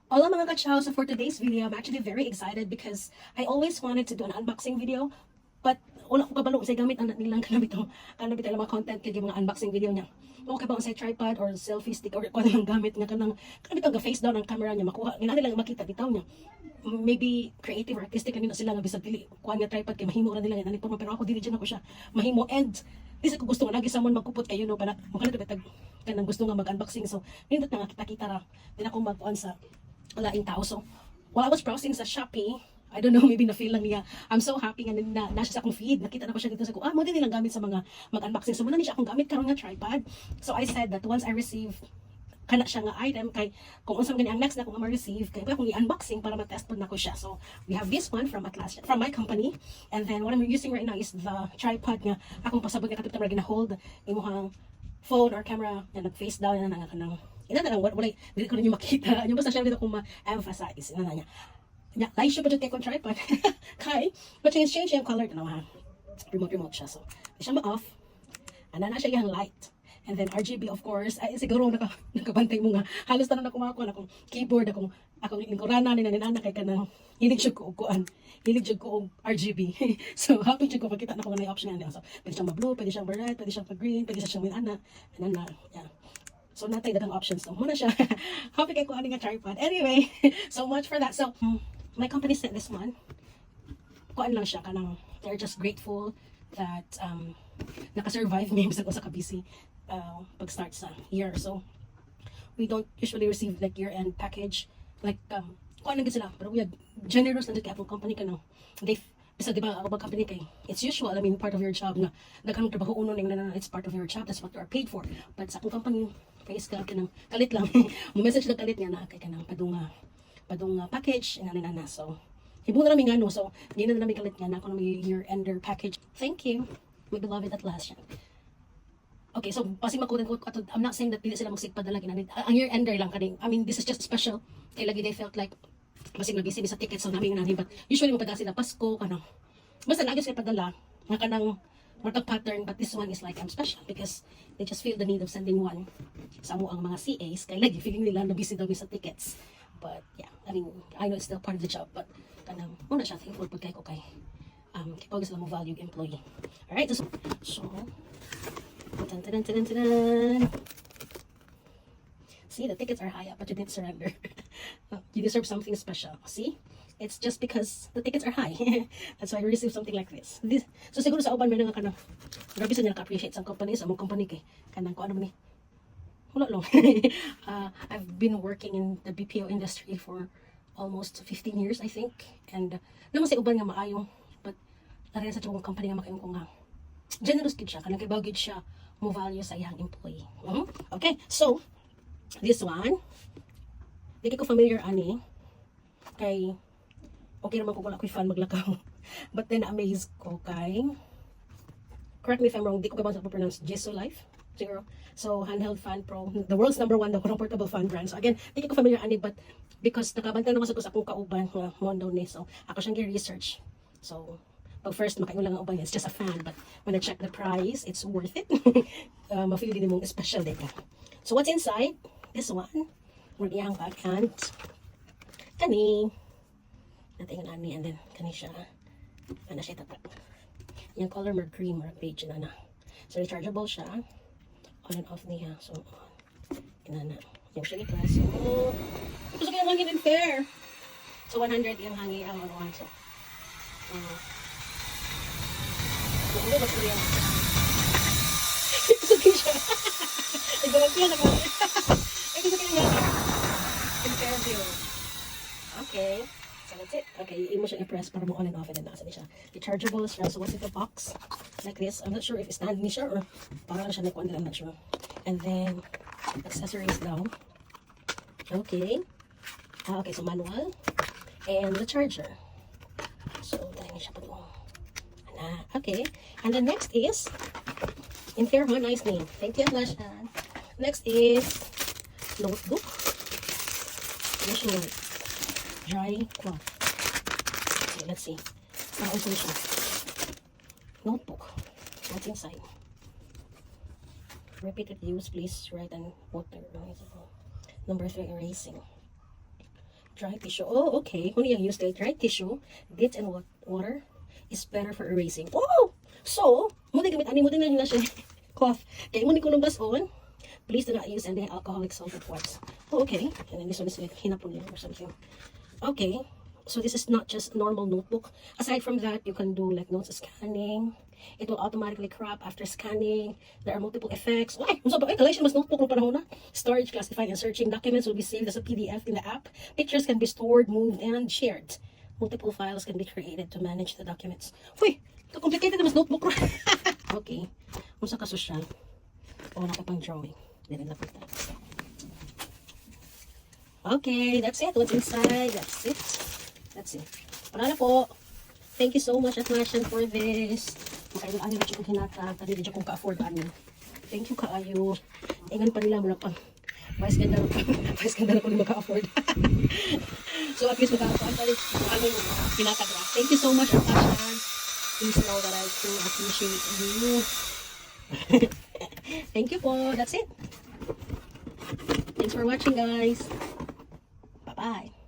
Hola mga ka-chow! So for today's video, I'm actually very excited because I always wanted to do an unboxing video. But wala ko kabalo sa gamit ang nilang kanabit ang mga content kay mga unboxing video niya. Okay ba sa tripod or selfie stick or kung ano lang gamit niya kanang ang face down ang camera niya makuha. Ina lang makita bitaw niya. Maybe creative or artistic kanina sila nga bisag dili kuha niya tripod kay mahimo ra nila yan pero ako dili dyan ako siya mahimo and this ko gusto nga lagi sa magkupot kayo no para makala betag kanang gusto nga mag-unboxing so nindot na nga kita-kita ra din ako magkuan sa walaing tao. So, while I was browsing sa Shopee, I don't know, maybe na-feel lang niya. I'm so happy nga nasa sa akong feed. Nakita na ko siya dito sa ko. Mo din nilang gamit sa mga mag-unboxing. So, muna ni siya akong gamit karon nga tripod. So, I said that once I receive kana siya nga item kay kung unsa man gani ang next na kung ma-receive kay akong i-unboxing para ma-test pod nako siya. So, we have this one from Atlas from my company. And then what I'm using right now is the tripod nga akong pasabot nga katong tamra gina-hold imuhang phone or camera na nag-face down na nga kanang ina na lang wala dili ko ninyo makita yung basta siya dito kung ma-emphasize ina na niya nya light siya pa dito kay tripod kay but change yung color na ha remote siya so di siya ma-off ana na siya yung light and then RGB of course ay siguro nakabantay mo nga halos tanan ako makakuha akong keyboard akong lingkurana ni nanana kay kanang hilig siya ko kuan hilig siya ko RGB so happy siya ko makita na ko nga option nga so pwede siyang ma-blue pwede siyang red pwede siyang green pwede siyang ana yeah. So, natay dagang options. So, muna siya. Happy kay ko ano nga tripod. Anyway, so much for that. So, my company sent this one. Kuan lang siya. Kanang, they're just grateful that naka-survive me sa ka-busy pag-start sa year. So, we don't usually receive like year-end package. Like, kuan lang sila. Pero we are generous na dito kay company ka no. They bisa di ba ako ba company kay it's usual I mean part of your job nga daghang trabaho uno ning na it's part of your job that's what you are paid for but sa akong company face ka kanang kalit lang mo message lang kalit nga na kay kanang padung package ina na so hibo na namin ngano so di na namin kalit nga na ako may year ender package thank you my beloved at last yan. Okay, so pasing makutan ko I'm not saying that dili sila magsigpadala ginanit ang year ender lang kaning I mean this is just special kay lagi they felt like kasi nabisi sa tickets so namin nanin but usually mapadala sila Pasko kanang basta naagos kay padala nga kanang markag pattern but this one is like special because they just feel the need of sending one sa mo ang mga CAs kay lagi feeling nila nabisi daw sa tickets but yeah I mean I know it's still part of the job but kanang muna siya thankful pud kay ko kay kipag sila mo valued employee. Alright, so tan. See, the tickets are high up, but you didn't surrender. You deserve something special. See? It's just because the tickets are high. That's why you receive something like this. So siguro sa uban may nga kanang grabe sa nila ka-appreciate sa company, sa mong company kay kanang ko ano man ni. Wala lang. I've been working in the BPO industry for almost 15 years, I think. And naman sa uban nga maayo, but larin sa tong company nga makayon ko nga generous gid siya, kanang kibaw gid siya mo value sa iyang employee. Okay, so this one, di ko familiar ani kay okay naman ko wala ko'y fan maglakaw but then amazed ko kay correct me if I'm wrong, di ko ba pronounce Jesu Life siguro. So handheld fan pro, the world's #1 daw portable fan brand. So again, di ko familiar ani but because nakabantay naman sa akong kauban nga mondo ni so ako siyang gi-research. So pag first makaingon lang ang uban it's just a fan but when I check the price it's worth it. Mafeel din mong special dito. So what's inside? This one, we're iyang backhand. Kani. Natin yung ani, and then kani siya. Ano siya tapat. Yung color more cream or beige na. So rechargeable siya. On and off niya. So, inana. Yung siya i-press. So, gusto ko yung hangin and fair. So 100 yung hangin ang ano. So, ano ba siya yan? Gusto ko siya. Nagdalag siya, nagdalag. Interview. Okay. So that's it. Okay, imo siya i-press para mo on and off and then nasa siya. Rechargeable siya. So what's in the box? Like this. I'm not sure if it's stand ni siya or para lang siya like one. I'm not sure. And then accessories daw. Okay. Okay, so manual. And the charger. So dahil siya pa doon. Okay. And the next is in here, nice name. Thank you, Lashan. Next is notebook. Dry cloth. Okay, let's see. Also siya. Notebook. What's inside? Repeated use, please write and water. Number 3, erasing. Dry tissue. Oh, okay. Kung yung use dry tissue, dipped in water is better for erasing. Oh! So, mo din gamit ani mo din na siya cloth. Kaya mo din ko nung on. Please do not use any alcoholic solvent wipes. Oh, okay. And then this one is like hinapon or something. Okay. So this is not just normal notebook. Aside from that, you can do like notes scanning. It will automatically crop after scanning. There are multiple effects. Why? Galatian mas notebook ng panahon na. Storage, classifying, and searching. Documents will be saved as a PDF in the app. Pictures can be stored, moved, and shared. Multiple files can be created to manage the documents. Uy! Complicated mas notebook. Okay. Kung sa kasosyal. O, nakapang drawing. Then na punta. Okay, that's it. What's inside? That's it. That's it. Wala na po. Thank you so much, Atlassian, for this. Makailan ano dito kong hinatag. Tadi dito kong ka-afford ano. Thank you, kaayo. Ingan pa nila mo lang pang. Vice ganda ko rin maka-afford. So at least maka-afford pa rin. Ano yung hinatag na. Thank you so much, Atlassian. Please know that I do appreciate you. Thank you po. That's it. Thanks for watching, guys. Bye-bye.